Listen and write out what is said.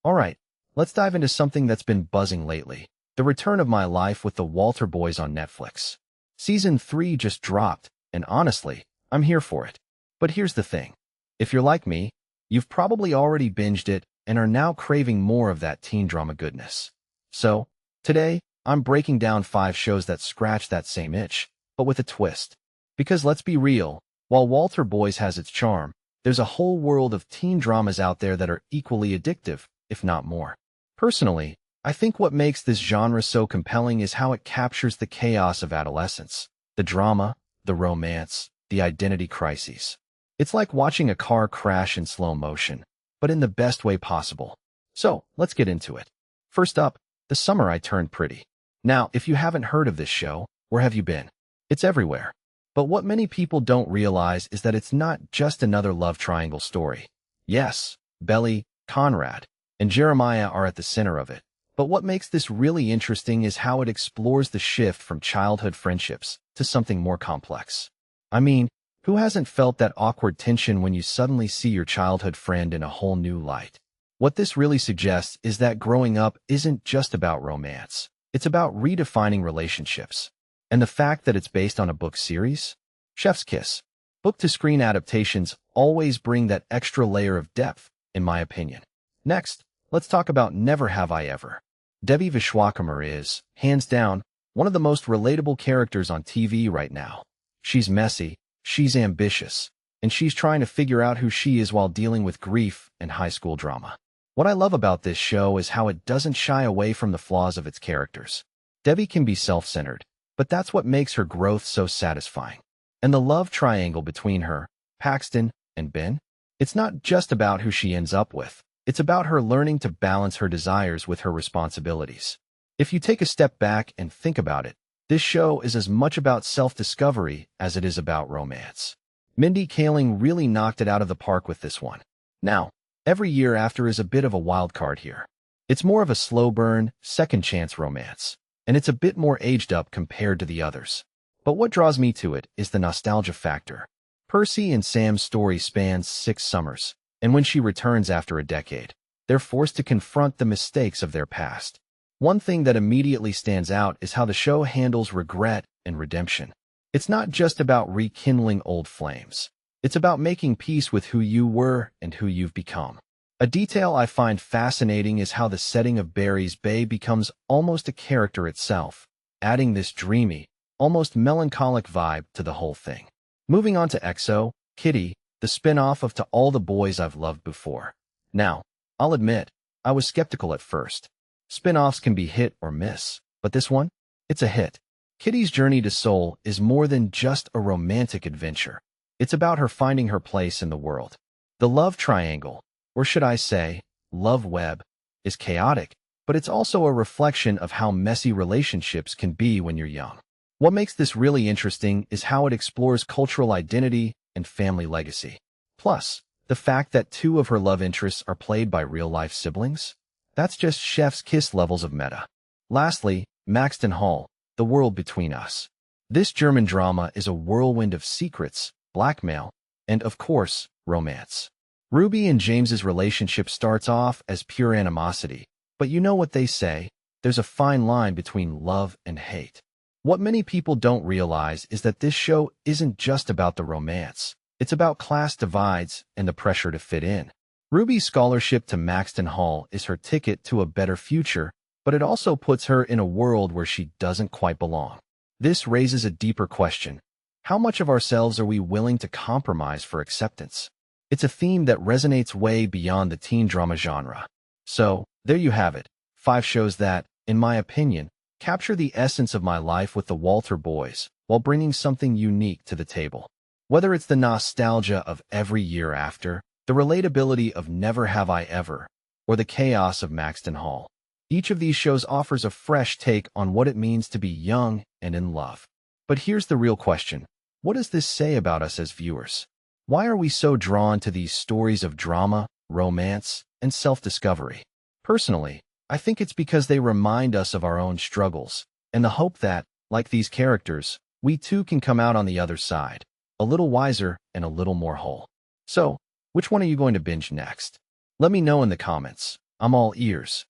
Alright, let's dive into something that's been buzzing lately. The return of my life with the Walter Boys on Netflix. Season 3 just dropped, and honestly, I'm here for it. But here's the thing. If you're like me, you've probably already binged it and are now craving more of that teen drama goodness. So, today, I'm breaking down 5 shows that scratch that same itch, but with a twist. Because let's be real, while Walter Boys has its charm, there's a whole world of teen dramas out there that are equally addictive, if not more. Personally, I think what makes this genre so compelling is how it captures the chaos of adolescence, the drama, the romance, the identity crises. It's like watching a car crash in slow motion, but in the best way possible. So, let's get into it. First up, The Summer I Turned Pretty. Now, if you haven't heard of this show, where have you been? It's everywhere. But what many people don't realize is that it's not just another love triangle story. Yes, Belly, Conrad, and Jeremiah are at the center of it. But what makes this really interesting is how it explores the shift from childhood friendships to something more complex. I mean, who hasn't felt that awkward tension when you suddenly see your childhood friend in a whole new light? What this really suggests is that growing up isn't just about romance. It's about redefining relationships. And the fact that it's based on a book series? Chef's kiss. Book-to-screen adaptations always bring that extra layer of depth, in my opinion. Next, let's talk about Never Have I Ever. Devi Vishwakarma is, hands down, one of the most relatable characters on TV right now. She's messy, she's ambitious, and she's trying to figure out who she is while dealing with grief and high school drama. What I love about this show is how it doesn't shy away from the flaws of its characters. Devi can be self-centered, but that's what makes her growth so satisfying. And the love triangle between her, Paxton, and Ben? It's not just about who she ends up with. It's about her learning to balance her desires with her responsibilities. If you take a step back and think about it, this show is as much about self-discovery as it is about romance. Mindy Kaling really knocked it out of the park with this one. Now, Every Year After is a bit of a wild card here. It's more of a slow burn, second chance romance, and it's a bit more aged up compared to the others. But what draws me to it is the nostalgia factor. Percy and Sam's story spans 6 summers, and when she returns after a decade, they're forced to confront the mistakes of their past. One thing that immediately stands out is how the show handles regret and redemption. It's not just about rekindling old flames. It's about making peace with who you were and who you've become. A detail I find fascinating is how the setting of Barry's Bay becomes almost a character itself, adding this dreamy, almost melancholic vibe to the whole thing. Moving on to EXO, Kitty, the spin-off of To All the Boys I've Loved Before. Now, I'll admit, I was skeptical at first. Spin-offs can be hit or miss, but this one? It's a hit. Kitty's journey to Seoul is more than just a romantic adventure. It's about her finding her place in the world. The love triangle, or should I say, love web, is chaotic, but it's also a reflection of how messy relationships can be when you're young. What makes this really interesting is how it explores cultural identity and family legacy. Plus, the fact that 2 of her love interests are played by real-life siblings? That's just chef's kiss levels of meta. Lastly, Maxton Hall, The World Between Us. This German drama is a whirlwind of secrets, blackmail, and, of course, romance. Ruby and James's relationship starts off as pure animosity, but you know what they say, there's a fine line between love and hate. What many people don't realize is that this show isn't just about the romance. It's about class divides and the pressure to fit in. Ruby's scholarship to Maxton Hall is her ticket to a better future, but it also puts her in a world where she doesn't quite belong. This raises a deeper question. How much of ourselves are we willing to compromise for acceptance? It's a theme that resonates way beyond the teen drama genre. So, there you have it, 5 shows that, in my opinion, capture the essence of my life with the Walter Boys while bringing something unique to the table. Whether it's the nostalgia of Every Year After, the relatability of Never Have I Ever, or the chaos of Maxton Hall, each of these shows offers a fresh take on what it means to be young and in love. But here's the real question. What does this say about us as viewers? Why are we so drawn to these stories of drama, romance, and self-discovery? Personally, I think it's because they remind us of our own struggles, and the hope that, like these characters, we too can come out on the other side, a little wiser and a little more whole. So, which one are you going to binge next? Let me know in the comments. I'm all ears.